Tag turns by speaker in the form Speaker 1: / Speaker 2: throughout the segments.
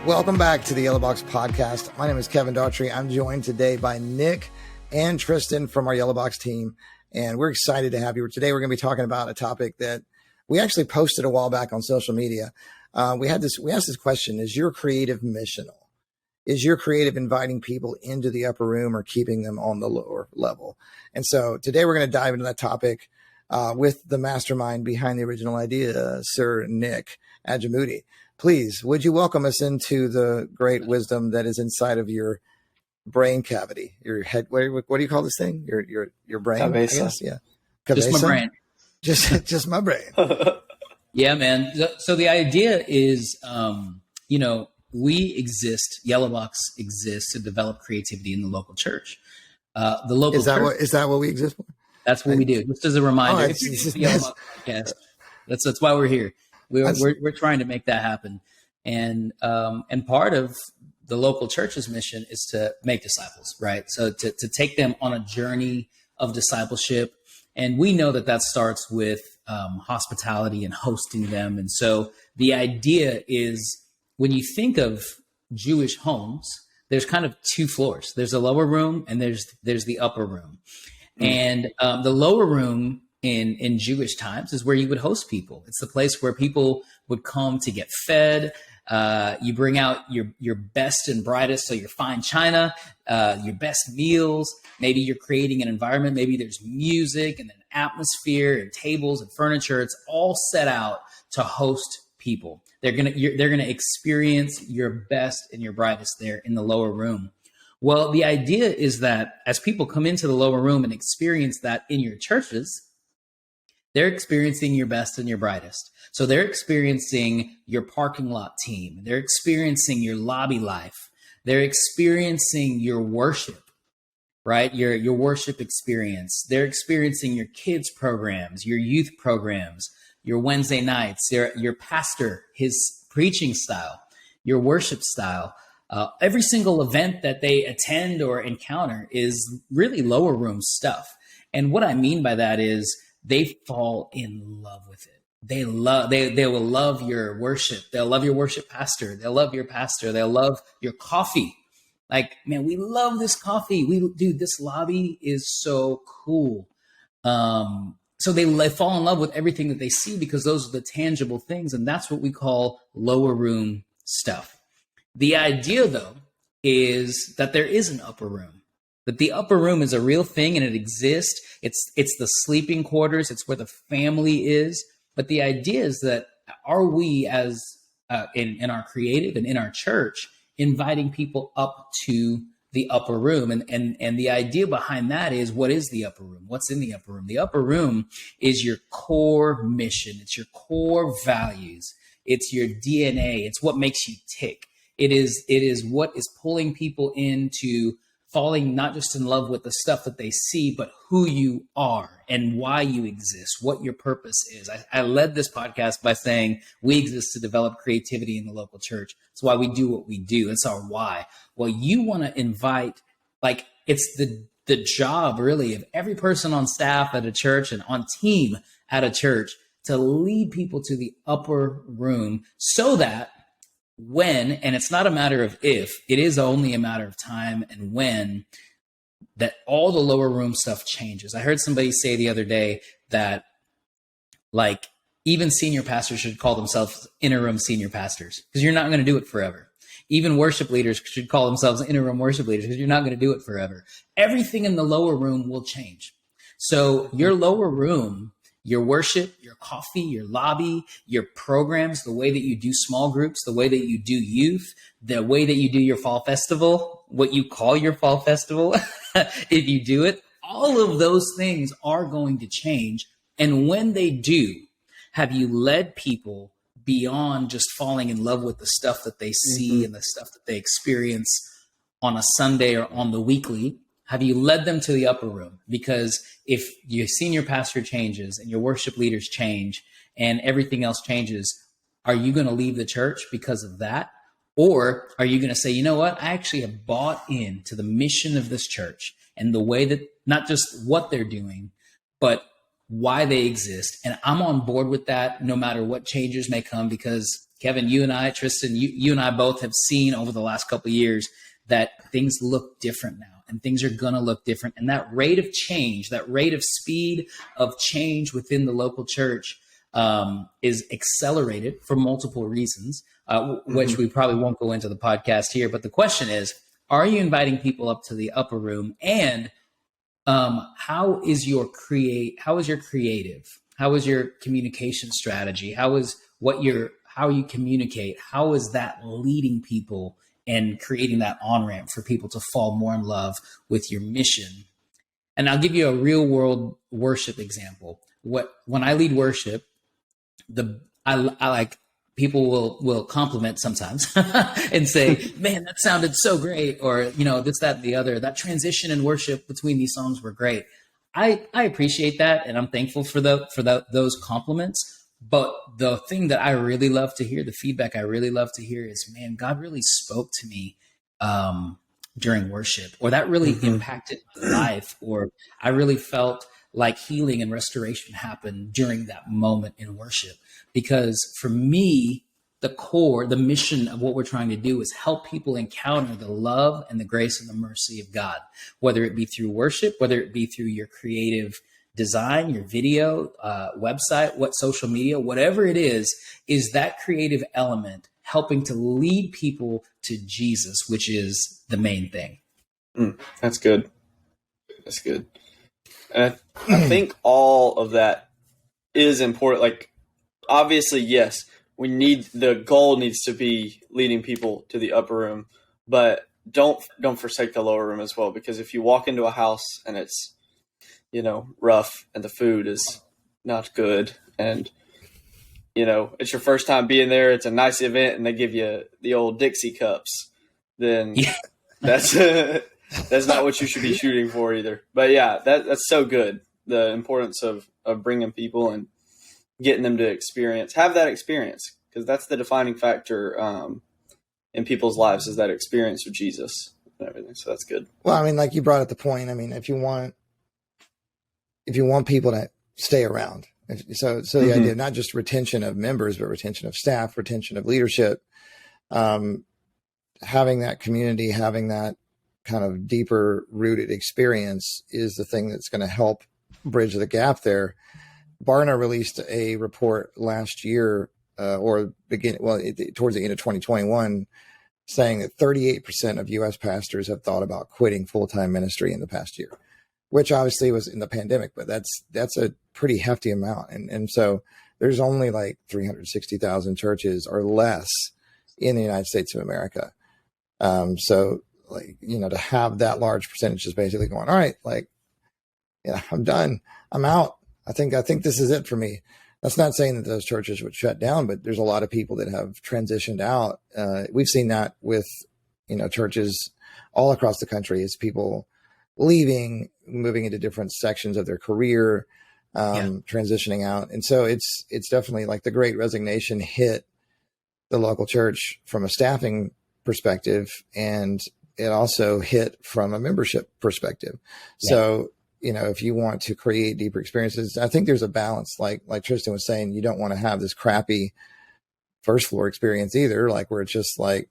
Speaker 1: Welcome back to the Yellow Box Podcast. My name is Kevin Daughtry. I'm joined today by Nick and Tristan from our Yellow Box team, and we're excited to have you. Today, we're going to be talking about a topic that we actually posted a while back on social media. We asked this question: is your creative missional? Is your creative inviting people into the upper room or keeping them on the lower level? And so today, we're going to dive into that topic with the mastermind behind the original idea, Sir Nick Ajamuti. Please, would you welcome us into the great wisdom that is inside of your brain cavity, your head? What do you call this thing? Your brain?
Speaker 2: Cabeza.
Speaker 1: I guess, yeah.
Speaker 3: Just my brain.
Speaker 1: Just my brain.
Speaker 3: Yeah, man. So the idea is, we exist. Yellow Box exists to develop creativity in the local church. The local
Speaker 1: is that what we exist for?
Speaker 3: That's what we do. Just as a reminder,
Speaker 1: Oh,
Speaker 3: if you're the Yellow Box podcast, that's why we're here. We're trying to make that happen, and part of the local church's mission is to make disciples, right? So to take them on a journey of discipleship, and we know that starts with hospitality and hosting them. And so the idea is, when you think of Jewish homes, there's kind of two floors. There's a lower room and there's the upper room, and the lower room in Jewish times is where you would host people. It's the place where people would come to get fed. You bring out your best and brightest, so your fine china, your best meals. Maybe you're creating an environment. Maybe there's music and an atmosphere and tables and furniture. It's all set out to host people. They're gonna experience your best and your brightest there in the lower room. Well, the idea is that as people come into the lower room and experience that in your churches, they're experiencing your best and your brightest. So they're experiencing your parking lot team. They're experiencing your lobby life. They're experiencing your worship, right? Your worship experience. They're experiencing your kids programs, your youth programs, your Wednesday nights, your pastor, his preaching style, your worship style. Every single event that they attend or encounter is really lower room stuff. And what I mean by that is, they fall in love with it. They will love your worship. They'll love your worship pastor. They'll love your pastor. They'll love your coffee. Like, man, we love this coffee. Dude, this lobby is so cool. So they fall in love with everything that they see, because those are the tangible things. And that's what we call lower room stuff. The idea, though, is that there is an upper room. That the upper room is a real thing and it exists. It's the sleeping quarters. It's where the family is. But the idea is that, are we as in our creative and in our church inviting people up to the upper room? And the idea behind that is, what is the upper room? What's in the upper room? The upper room is your core mission. It's your core values. It's your DNA. It's what makes you tick. It is what is pulling people into falling not just in love with the stuff that they see, but who you are and why you exist, what your purpose is. I led this podcast by saying we exist to develop creativity in the local church. It's why we do what we do. It's our why. Well, you want to invite, like, it's the job really of every person on staff at a church and on team at a church to lead people to the upper room, so that when, and it's not a matter of if, it is only a matter of time and when, that all the lower room stuff changes. I heard somebody say the other day that, like, even senior pastors should call themselves interim senior pastors, because you're not going to do it forever. Even worship leaders should call themselves interim worship leaders, because you're not going to do it forever. Everything in the lower room will change. So your lower room, your worship, your coffee, your lobby, your programs, the way that you do small groups, the way that you do youth, the way that you do your fall festival, what you call your fall festival, if you do it, all of those things are going to change. And when they do, have you led people beyond just falling in love with the stuff that they see and the stuff that they experience on a Sunday or on the weekly? Have you led them to the upper room? Because if your senior pastor changes and your worship leaders change and everything else changes, are you going to leave the church because of that? Or are you going to say, you know what? I actually have bought into the mission of this church and the way that, not just what they're doing, but why they exist. And I'm on board with that no matter what changes may come, because Kevin, you and I, Tristan, you and I both have seen over the last couple of years that things look different now, and things are going to look different. And that rate of change, that rate of speed of change within the local church is accelerated for multiple reasons, which we probably won't go into the podcast here. But the question is, are you inviting people up to the upper room? And how is your creative? How is your communication strategy? How you communicate? How is that leading people and creating that on-ramp for people to fall more in love with your mission? And I'll give you a real world worship example. When I lead worship, I like, people will compliment sometimes and say, man, that sounded so great. Or, this, that, and the other. That transition in worship between these songs were great. I appreciate that. And I'm thankful for those compliments. But the thing that I really love to hear, the feedback I really love to hear is, man, God really spoke to me during worship, or that really impacted my life, or I really felt like healing and restoration happened during that moment in worship. Because for me, the mission of what we're trying to do is help people encounter the love and the grace and the mercy of God, whether it be through worship, whether it be through your creative design, your video, website, what social media, whatever it is that creative element helping to lead people to Jesus, which is the main thing.
Speaker 2: That's good. That's good. And I think all of that is important. Like, obviously, yes, the goal needs to be leading people to the upper room, but don't forsake the lower room as well. Because if you walk into a house and it's, rough and the food is not good, and, it's your first time being there, it's a nice event, and they give you the old Dixie cups, then that's not what you should be shooting for either. But yeah, that's so good. The importance of bringing people and getting them to have that experience, because that's the defining factor in people's lives, is that experience with Jesus and everything. So that's good.
Speaker 1: Well, I mean, like you brought up the point. I mean, if you want people to stay around, so the idea of not just retention of members, but retention of staff, retention of leadership, having that community, having that kind of deeper rooted experience is the thing that's going to help bridge the gap there. Barna released a report last year, towards the end of 2021, saying that 38% of U.S. pastors have thought about quitting full-time ministry in the past year, which obviously was in the pandemic, but that's a pretty hefty amount. And so there's only like 360,000 churches or less in the United States of America. So like, to have that large percentage is basically going, all right, like, I'm done. I'm out. I think this is it for me. That's not saying that those churches would shut down, but there's a lot of people that have transitioned out. We've seen that with, churches all across the country, as people leaving, moving into different sections of their career, transitioning out. And so it's definitely like the Great Resignation hit the local church from a staffing perspective, and it also hit from a membership perspective. Yeah. So, if you want to create deeper experiences, I think there's a balance. Like Tristan was saying, you don't want to have this crappy first floor experience either, like where it's just like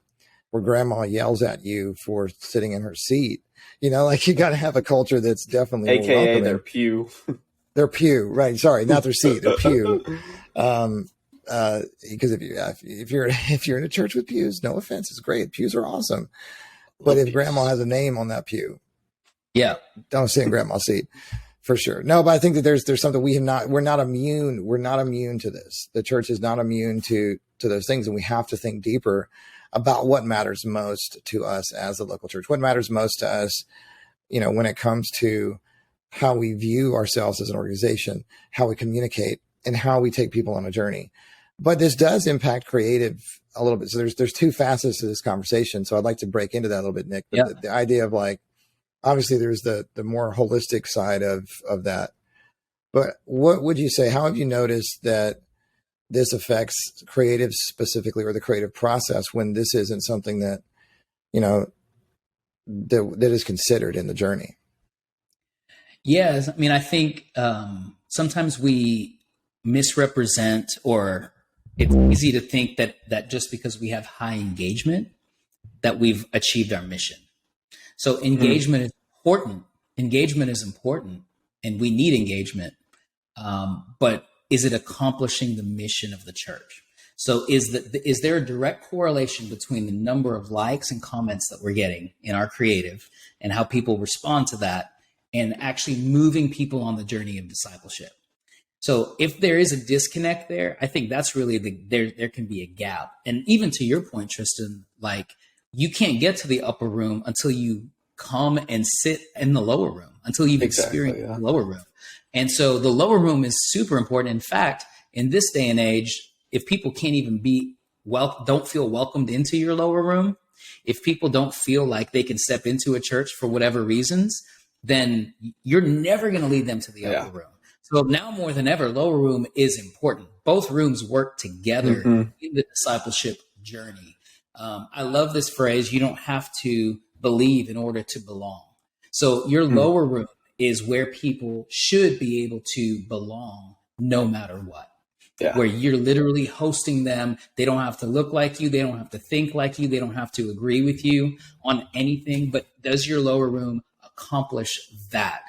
Speaker 1: where grandma yells at you for sitting in her seat. Like you got to have a culture that's definitely
Speaker 2: AKA their pew.
Speaker 1: Their pew, right? Sorry, not their seat, their pew. Because if you're in a church with pews, no offense, it's great. Pews are awesome, but if grandma has a name on that pew, don't sit in grandma's seat for sure. No, but I think that there's something we're not immune. We're not immune to this. The church is not immune to those things, and we have to think deeper about what matters most to us as a local church. What matters most to us, when it comes to how we view ourselves as an organization, how we communicate, and how we take people on a journey. But this does impact creative a little bit. So there's two facets to this conversation. So I'd like to break into that a little bit, Nick. But the idea of like, obviously there's the more holistic side of that. But what would you say, how have you noticed that this affects creatives specifically, or the creative process, when this isn't something that, that is considered in the journey?
Speaker 3: Yes. I mean, I think sometimes we misrepresent or it's easy to think that just because we have high engagement, that we've achieved our mission. So engagement is important. Engagement is important, and we need engagement. But is it accomplishing the mission of the church? So is there a direct correlation between the number of likes and comments that we're getting in our creative and how people respond to that, and actually moving people on the journey of discipleship? So if there is a disconnect there, I think that's really there can be a gap. And even to your point, Tristan, like, you can't get to the upper room until you come and sit in the lower room, until you've experienced the lower room. And so the lower room is super important. In fact, in this day and age, if people can't even don't feel welcomed into your lower room, if people don't feel like they can step into a church for whatever reasons, then you're never going to lead them to the upper room. So now more than ever, lower room is important. Both rooms work together in the discipleship journey. I love this phrase: you don't have to believe in order to belong. So your lower room is where people should be able to belong no matter what. Yeah. Where you're literally hosting them. They don't have to look like you. They don't have to think like you. They don't have to agree with you on anything. But does your lower room accomplish that?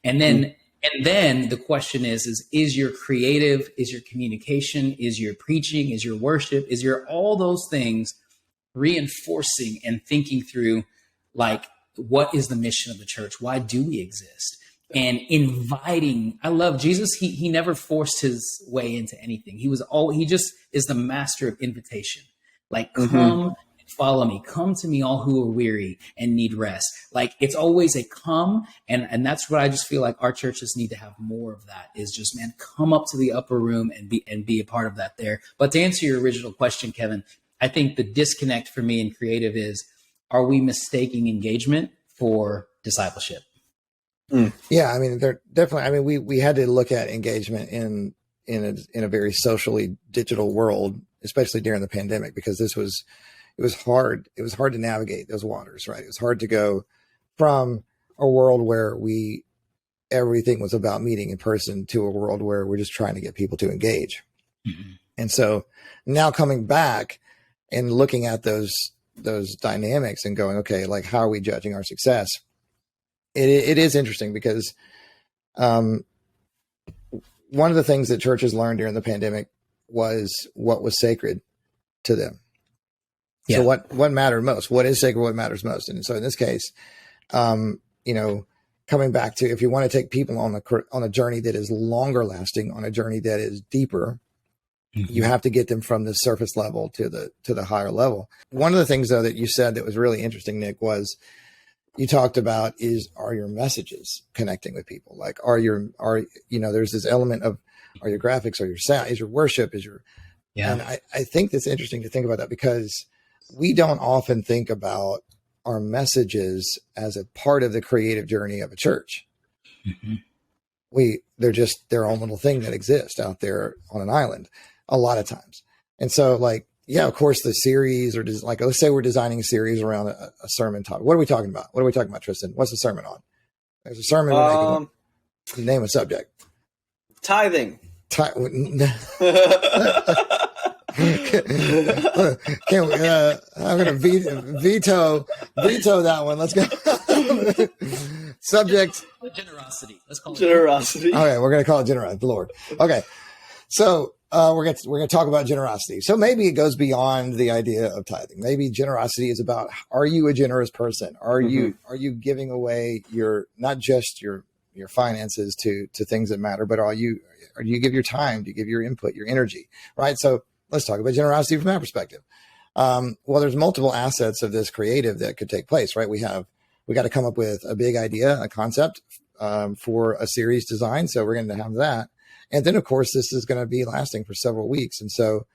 Speaker 3: And then the question is your creative, is your communication, is your preaching, is your worship, is your all those things reinforcing and thinking through, like, what is the mission of the church? Why do we exist? And inviting. I love Jesus. He never forced his way into anything. He just is the master of invitation. Like, come and follow me. Come to me, all who are weary and need rest. Like, it's always a come. And that's what I just feel like our churches need to have more of. That is just, man, come up to the upper room and be a part of that there. But to answer your original question, Kevin, I think the disconnect for me in creative is, are we mistaking engagement for discipleship?
Speaker 1: Yeah, I mean, they're definitely. I mean, we had to look at engagement in a very socially digital world, especially during the pandemic, because it was hard. It was hard to navigate those waters, right? It was hard to go from a world where everything was about meeting in person to a world where we're just trying to get people to engage. And so now coming back and looking at those dynamics and going, okay, like, how are we judging our success? It is interesting because one of the things that churches learned during the pandemic was what was sacred to them. Yeah. So what mattered most? What is sacred? What matters most? And so in this case, coming back to, if you want to take people on a journey that is longer lasting, on a journey that is deeper, you have to get them from the surface level to the higher level. One of the things, though, that you said that was really interesting, Nick, was you talked about are your messages connecting with people? Like, there's this element of, are your graphics, are your sound, is your worship, and I think that's interesting to think about that, because we don't often think about our messages as a part of the creative journey of a church. They're just their own little thing that exists out there on an island a lot of times. And so, like, yeah, of course, the series, or like, let's say we're designing a series around a sermon topic. What are we talking about? What are we talking about, Tristan? What's the sermon on? There's a sermon. Name a subject.
Speaker 2: Tithing.
Speaker 1: I'm going to veto that one. Let's go. Subject.
Speaker 3: Generosity. Let's call it
Speaker 2: generosity.
Speaker 1: Okay, we're going to call it generosity. Lord. Okay, so we're going to talk about generosity. So maybe it goes beyond the idea of tithing. Maybe generosity is about, are you a generous person? Are you giving away not just your finances to things that matter, but do you give your time? Do you give your input, your energy? Right. So let's talk about generosity from that perspective. Well, there's multiple assets of this creative that could take place, right? We got to come up with a big idea, a concept for a series design. So we're going to have that. And then, of course, this is going to be lasting for several weeks. And so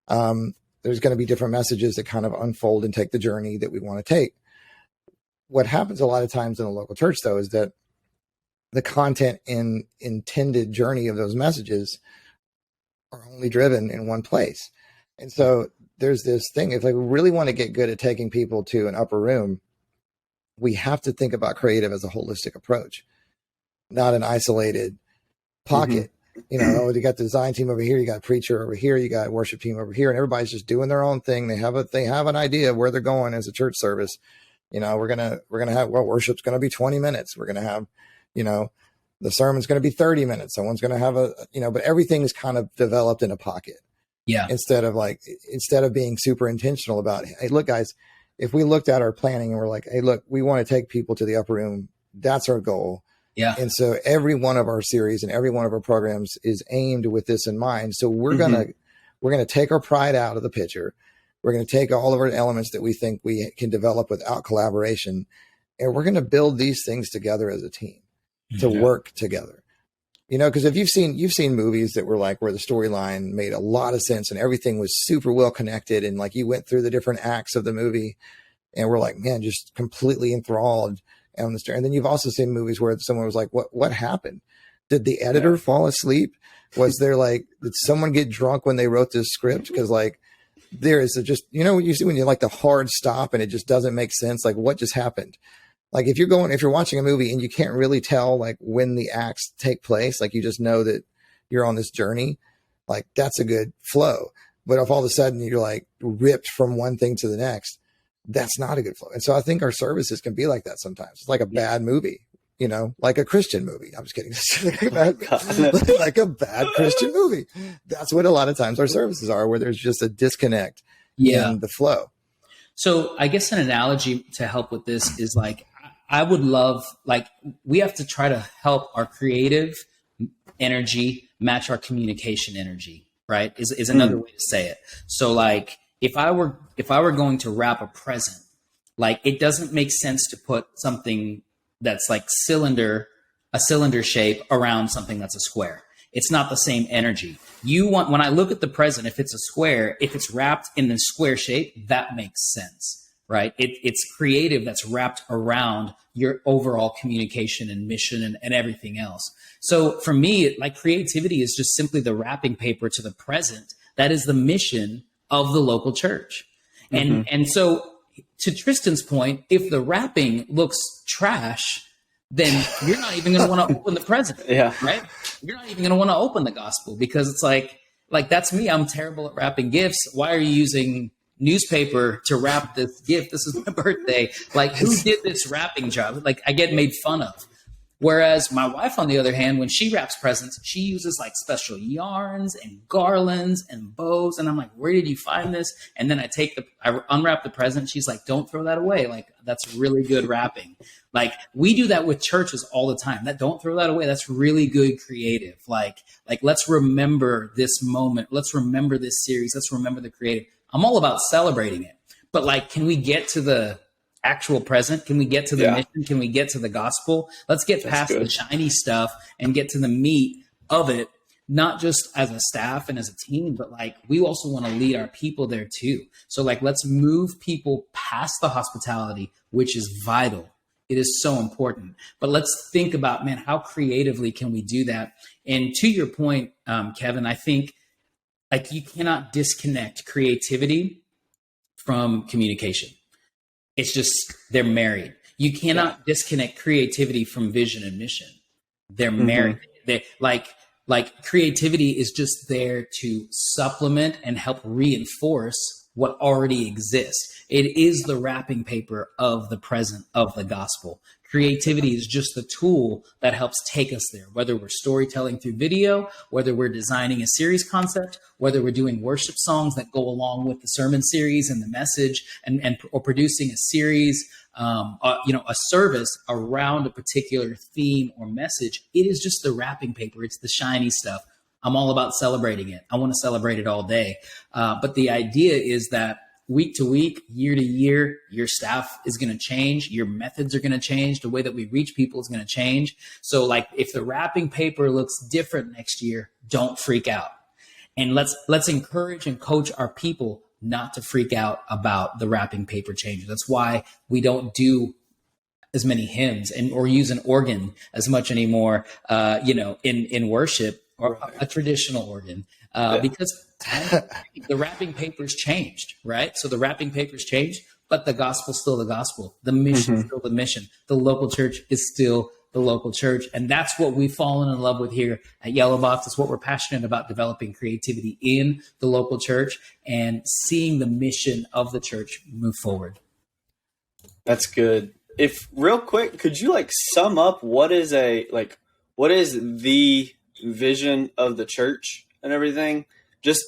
Speaker 1: there's going to be different messages that kind of unfold and take the journey that we want to take. What happens a lot of times in a local church, though, is that the content and intended journey of those messages are only driven in one place. And so there's this thing, if we really want to get good at taking people to an upper room, we have to think about creative as a holistic approach, not an isolated pocket. Oh, you got the design team over here, you got a preacher over here, you got worship team over here, and everybody's just doing their own thing. They have an idea of where they're going as a church service. We're gonna have, well, worship's gonna be 20 minutes. We're gonna have, the sermon's gonna be 30 minutes. Someone's gonna have but everything's kind of developed in a pocket.
Speaker 3: Yeah.
Speaker 1: Instead of being super intentional about, hey, look, guys, if we looked at our planning and we're like, hey, look, we want to take people to the upper room. That's our goal.
Speaker 3: Yeah.
Speaker 1: And so every one of our series and every one of our programs is aimed with this in mind. So we're going to take our pride out of the picture. We're going to take all of our elements that we think we can develop without collaboration. And we're going to build these things together as a team to work together. Because if you've seen movies that were like where the storyline made a lot of sense and everything was super well connected, and like you went through the different acts of the movie and we're like, man, just completely enthralled on the story. And then you've also seen movies where someone was like, what happened? Did the editor fall asleep? Was there did someone get drunk when they wrote this script? Because there is what you see when you like the hard stop and it just doesn't make sense. Like, what just happened? Like if you're watching a movie and you can't really tell like when the acts take place, like you just know that you're on this journey, like that's a good flow. But if all of a sudden you're like ripped from one thing to the next, that's not a good flow. And so I think our services can be like that sometimes. It's like a bad movie, like a Christian movie. I'm just kidding. Like a bad Christian movie. That's what a lot of times our services are, where there's just a disconnect in the flow.
Speaker 3: So I guess an analogy to help with this is like, I would love, we have to try to help our creative energy match our communication energy, right? Is another way to say it. So like, if I were going to wrap a present, like it doesn't make sense to put something that's like a cylinder shape around something that's a square. It's not the same energy. When I look at the present, if it's a square, if it's wrapped in the square shape, that makes sense. Right? It's creative that's wrapped around your overall communication and mission and everything else. So for me, like creativity is just simply the wrapping paper to the present. That is the mission of the local church. And so to Tristan's point, if the wrapping looks trash, then you're not even going to want to open the present.
Speaker 2: Yeah.
Speaker 3: Right? You're not even going to want to open the gospel because it's like that's me. I'm terrible at wrapping gifts. Why are you using newspaper to wrap this gift? This is my birthday. Like, who did this wrapping job? Like, I get made fun of. Whereas my wife, on the other hand, when she wraps presents, she uses like special yarns and garlands and bows. And I'm like, where did you find this? And then I unwrap the present. She's like, don't throw that away. Like, that's really good wrapping. Like, we do that with churches all the time. Don't throw that away. That's really good creative. Like let's remember this moment. Let's remember this series. Let's remember the creative. I'm all about celebrating it. But like, can we get to the actual present? Can we get to the mission? Can we get to the gospel? Let's get past the shiny stuff and get to the meat of it, not just as a staff and as a team, but like we also want to lead our people there too. So like, let's move people past the hospitality, which is vital. It is so important. But let's think about, man, how creatively can we do that? And to your point, Kevin, I think like you cannot disconnect creativity from communication. It's just, they're married. You cannot disconnect creativity from vision and mission. They're married. They like creativity is just there to supplement and help reinforce what already exists. It is the wrapping paper of the present of the gospel. Creativity is just the tool that helps take us there, whether we're storytelling through video, whether we're designing a series concept, whether we're doing worship songs that go along with the sermon series and the message, or producing a series, a service around a particular theme or message. It is just the wrapping paper. It's the shiny stuff. I'm all about celebrating it. I want to celebrate it all day. But the idea is that week to week, year to year, your staff is going to change. Your methods are going to change. The way that we reach people is going to change. So like if the wrapping paper looks different next year, don't freak out. And let's encourage and coach our people not to freak out about the wrapping paper changes. That's why we don't do as many hymns or use an organ as much anymore, in worship, or a traditional organ, because the wrapping paper's changed, right? So the wrapping paper's changed, but the gospel's still the gospel. The mission's still the mission. The local church is still the local church. And that's what we've fallen in love with here at Yellow Box. It's what we're passionate about, developing creativity in the local church and seeing the mission of the church move forward.
Speaker 2: That's good. If real quick, could you like sum up what is the vision of the church and everything? Just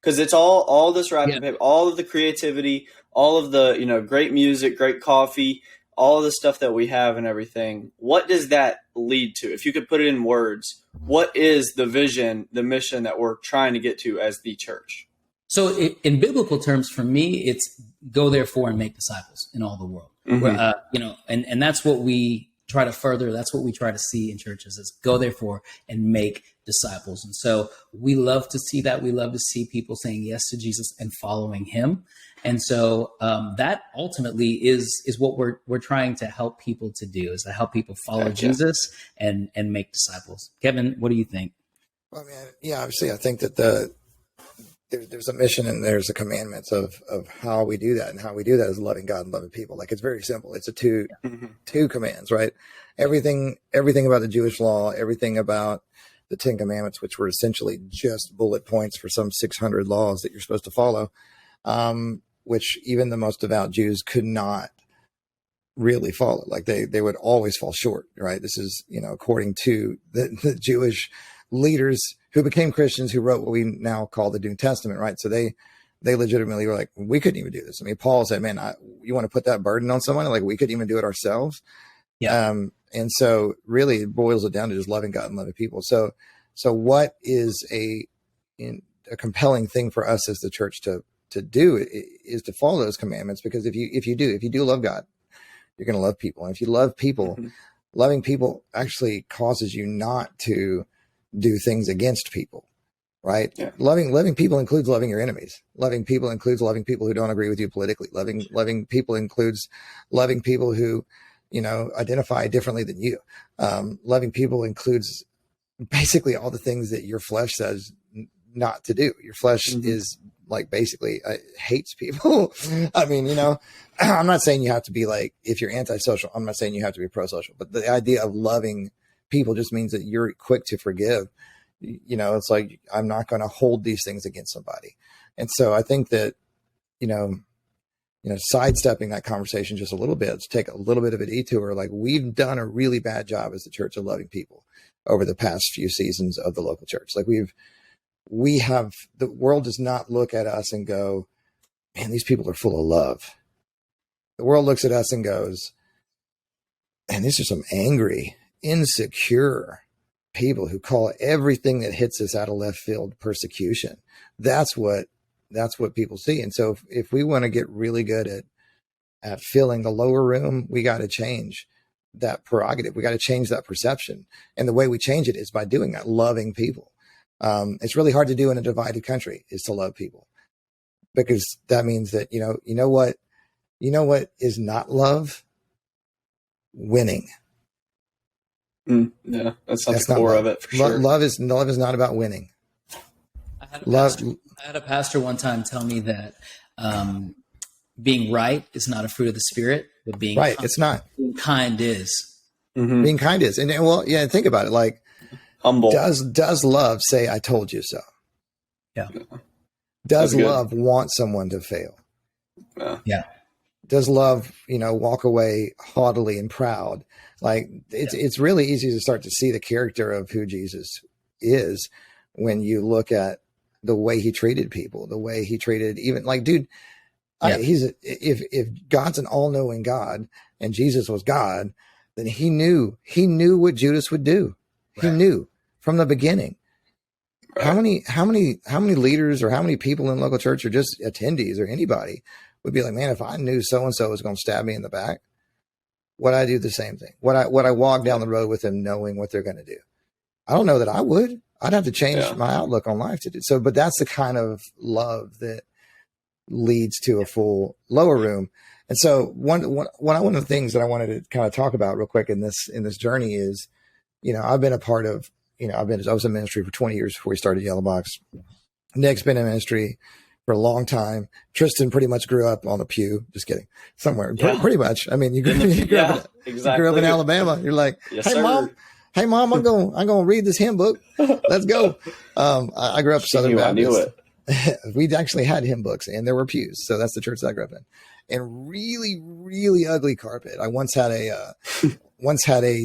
Speaker 2: because it's all this wrapping paper, all of the creativity, all of the, great music, great coffee, all of the stuff that we have and everything. What does that lead to? If you could put it in words, what is the vision, the mission that we're trying to get to as the church?
Speaker 3: So in biblical terms, for me, it's go therefore and make disciples in all the world. And that's what we try to further. That's what we try to see in churches is go therefore and make disciples. And so we love to see that. We love to see people saying yes to Jesus and following him. And so that ultimately is what we're trying to help people to do, is to help people follow Jesus and make disciples. Kevin, what do you think?
Speaker 1: Well, obviously I think that there's a mission and there's a commandments of how we do that, and how we do that is loving God and loving people. Like, it's very simple. It's a two commands, right? Everything about the Jewish law, everything about the 10 Commandments, which were essentially just bullet points for some 600 laws that you're supposed to follow, which even the most devout Jews could not really follow. Like they would always fall short, right? This is, according to the Jewish leaders who became Christians, who wrote what we now call the New Testament, right? So they legitimately were like, we couldn't even do this. I mean, Paul said, man, you want to put that burden on someone? Like, we couldn't even do it ourselves.
Speaker 3: Yeah.
Speaker 1: And so really it boils it down to just loving God and loving people. So what is a compelling thing for us as the church to do is to follow those commandments, because if you do love God, you're going to love people. And if you love people, loving people actually causes you not to do things against people, right? Yeah. Loving people includes loving your enemies. Loving people includes loving people who don't agree with you politically. Loving people includes loving people who, identify differently than you. Loving people includes basically all the things that your flesh says not to do. Your flesh is like basically hates people. I mean, I'm not saying you have to be like, if you're antisocial, I'm not saying you have to be pro-social, but the idea of loving people just means that you're quick to forgive. It's like, I'm not going to hold these things against somebody. And so I think that, sidestepping that conversation just a little bit, to take a little bit of a detour, like, we've done a really bad job as the church of loving people over the past few seasons of the local church. Like, we have, the world does not look at us and go, man, these people are full of love. The world looks at us and goes, man, these are some angry, insecure people who call everything that hits us out of left field persecution. That's what people see. And so if we want to get really good at filling the lower room, we got to change that prerogative. We got to change that perception. And the way we change it is by doing that, loving people. It's really hard to do in a divided country, is to love people, because that means that, you know what is not love? Winning.
Speaker 2: Yeah, that's the core of it for sure.
Speaker 1: Love is not about winning.
Speaker 3: I had a pastor one time tell me that being right is not a fruit of the spirit, but being
Speaker 1: right,
Speaker 3: kind,
Speaker 1: it's not.
Speaker 3: Being kind is.
Speaker 1: Being kind is. And think about it. Like, humble. Does love say, I told you so?
Speaker 3: Yeah.
Speaker 1: Does love want someone to fail?
Speaker 3: Yeah.
Speaker 1: Does love, walk away haughtily and proud? Like, it's really easy to start to see the character of who Jesus is when you look at the way he treated people, the way he treated even, like, dude, if God's an all-knowing God and Jesus was God, then he knew what Judas would do. Right. He knew from the beginning. Right. How many leaders or how many people in local church or just attendees or anybody would be like, man, if I knew so-and-so was going to stab me in the back, would I do the same thing? Would I walk down the road with them knowing what they're going to do? I don't know that I would. I'd have to change my outlook on life to do so. But that's the kind of love that leads to a full lower room. And so one of the things that I wanted to kind of talk about real quick in this journey is, I've been a part of, I was in ministry for 20 years before we started Yellow Box. Nick's been in ministry for a long time. Tristan pretty much grew up on a pew. Just kidding. Somewhere.
Speaker 2: Yeah.
Speaker 1: Pretty much. I mean, you grew up in Alabama. You're like,
Speaker 2: yes,
Speaker 1: hey,
Speaker 2: sir.
Speaker 1: mom, I'm going to read this hymn book. Let's go. I grew up Southern Baptist. I knew it. We actually had hymn books and there were pews. So that's the church that I grew up in. And really, really ugly carpet. I once had a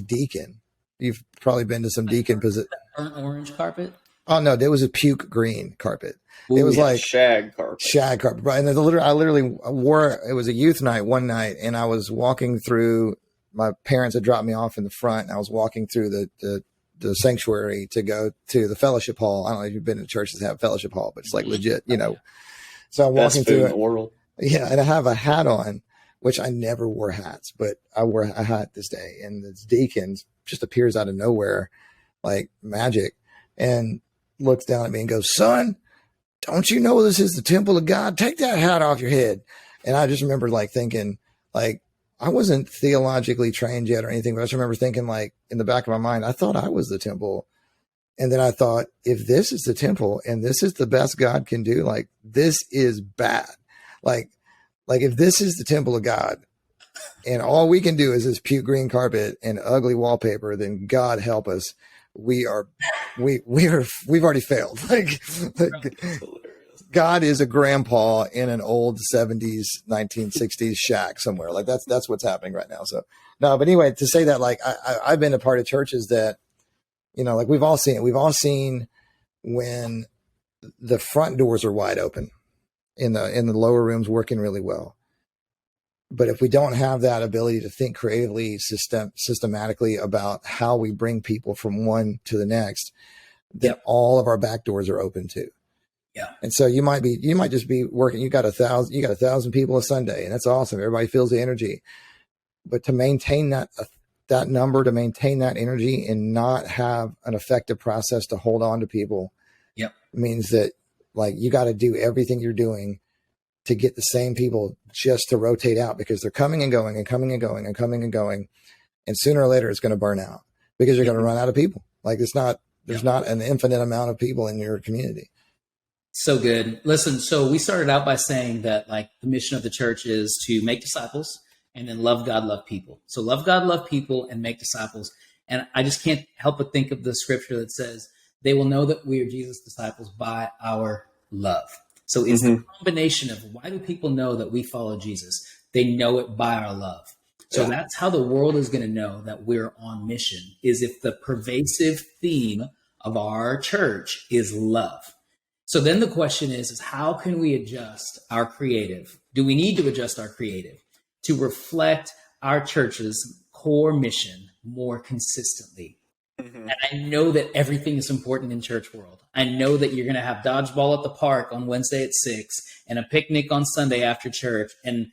Speaker 1: deacon. You've probably been to some deacon position.
Speaker 3: Burnt orange carpet?
Speaker 1: Oh no, there was a puke green carpet.
Speaker 2: Ooh,
Speaker 1: it was like
Speaker 2: shag carpet. Right.
Speaker 1: And I literally wore, it was a youth night one night, and I was walking through, my parents had dropped me off in the front, and I was walking through the sanctuary to go to the fellowship hall. I don't know if you've been to churches that have fellowship hall, but it's like legit, So I'm walking through it. Yeah, and I have a hat on, which I never wore hats, but I wore a hat this day, and this deacon just appears out of nowhere like magic and looks down at me and goes, "Son, don't you know this is the temple of God? Take that hat off your head." And I just remember like thinking, like, I wasn't theologically trained yet or anything, but I just remember thinking, like, in the back of my mind, I thought I was the temple. And then I thought, if this is the temple and this is the best God can do, like, this is bad. Like if this is the temple of God and all we can do is this puke green carpet and ugly wallpaper, then God help us. We've already failed. Like God is a grandpa in an old 70s, 1960s shack somewhere. Like that's what's happening right now. So no, but anyway, to say that, like, I've been a part of churches that, like we've all seen when the front doors are wide open in the lower rooms working really well. But if we don't have that ability to think creatively, systematically about how we bring people from one to the next, then all of our back doors are open too.
Speaker 3: Yeah.
Speaker 1: And so you might just be working. You got 1,000 people a Sunday, and that's awesome. Everybody feels the energy, but to maintain that number, to maintain that energy and not have an effective process to hold on to people means that, like, you got to do everything you're doing to get the same people just to rotate out, because they're coming and going and coming and going and coming and going. And sooner or later it's going to burn out because you're going to run out of people. Like there's not an infinite amount of people in your community.
Speaker 3: So good. Listen, so we started out by saying that, like, the mission of the church is to make disciples and then love God, love people. So love God, love people, and make disciples. And I just can't help but think of the scripture that says, they will know that we are Jesus' disciples by our love. So it's the combination of, why do people know that we follow Jesus? They know it by our love. So that's how the world is going to know that we're on mission, is if the pervasive theme of our church is love. So then the question is how can we adjust our creative? Do we need to adjust our creative to reflect our church's core mission more consistently? And I know that everything is important in church world. I know that you're going to have dodgeball at the park on Wednesday at 6 and a picnic on Sunday after church and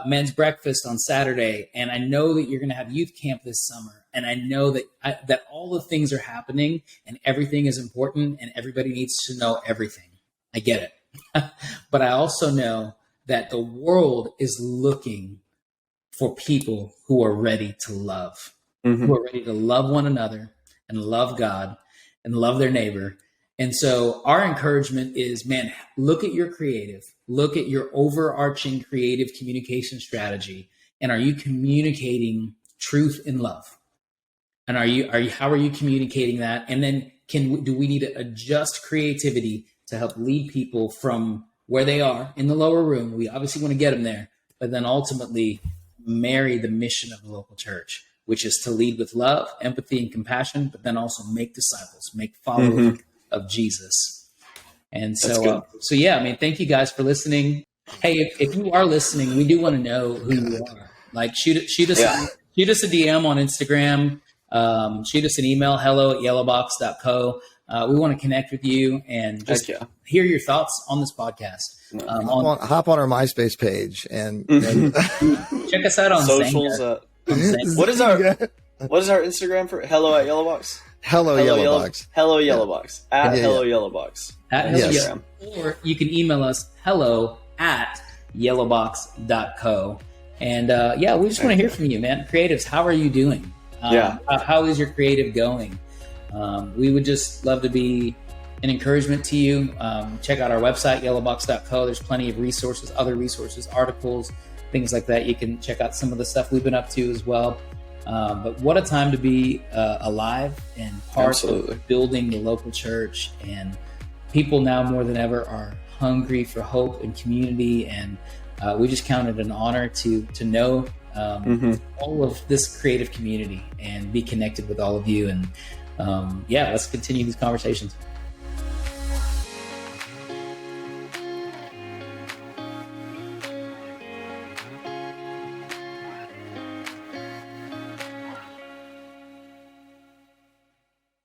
Speaker 3: men's breakfast on Saturday. And I know that you're going to have youth camp this summer. And I know that all the things are happening and everything is important and everybody needs to know everything. I get it. But I also know that the world is looking for people who are ready to love, who are ready to love one another and love God and love their neighbor. And so our encouragement is, man, look at your creative, look at your overarching creative communication strategy. And are you communicating truth in love? And how are you communicating that? And then do we need to adjust creativity to help lead people from where they are in the lower room? We obviously want to get them there, but then ultimately marry the mission of the local church, which is to lead with love, empathy, and compassion, but then also make disciples, make followers of Jesus. And so, yeah, I mean, thank you guys for listening. Hey, if you are listening, we do want to know who you are. Like, shoot us a DM on Instagram. Shoot us an email, hello@yellowbox.co. We want to connect with you and just hear your thoughts on this podcast.
Speaker 1: Hop on our MySpace page and
Speaker 3: check us out on
Speaker 2: socials. What is our Instagram for hello@yellowbox?
Speaker 1: Hello Yellowbox.
Speaker 2: Hello Yellowbox. At Hello Yellowbox.
Speaker 3: At Hello. Or you can email us hello@yellowbox.co. And we just want to hear from you, man. Creatives, how are you doing? How is your creative going? We would just love to be an encouragement to you, check out our website, yellowbox.co. There's plenty of resources, other resources, articles, things like that. You can check out some of the stuff we've been up to as well. But what a time to be alive and part of building the local church. And people now more than ever are hungry for hope and community. And we just count it an honor to know all of this creative community and be connected with all of you. And let's continue these conversations.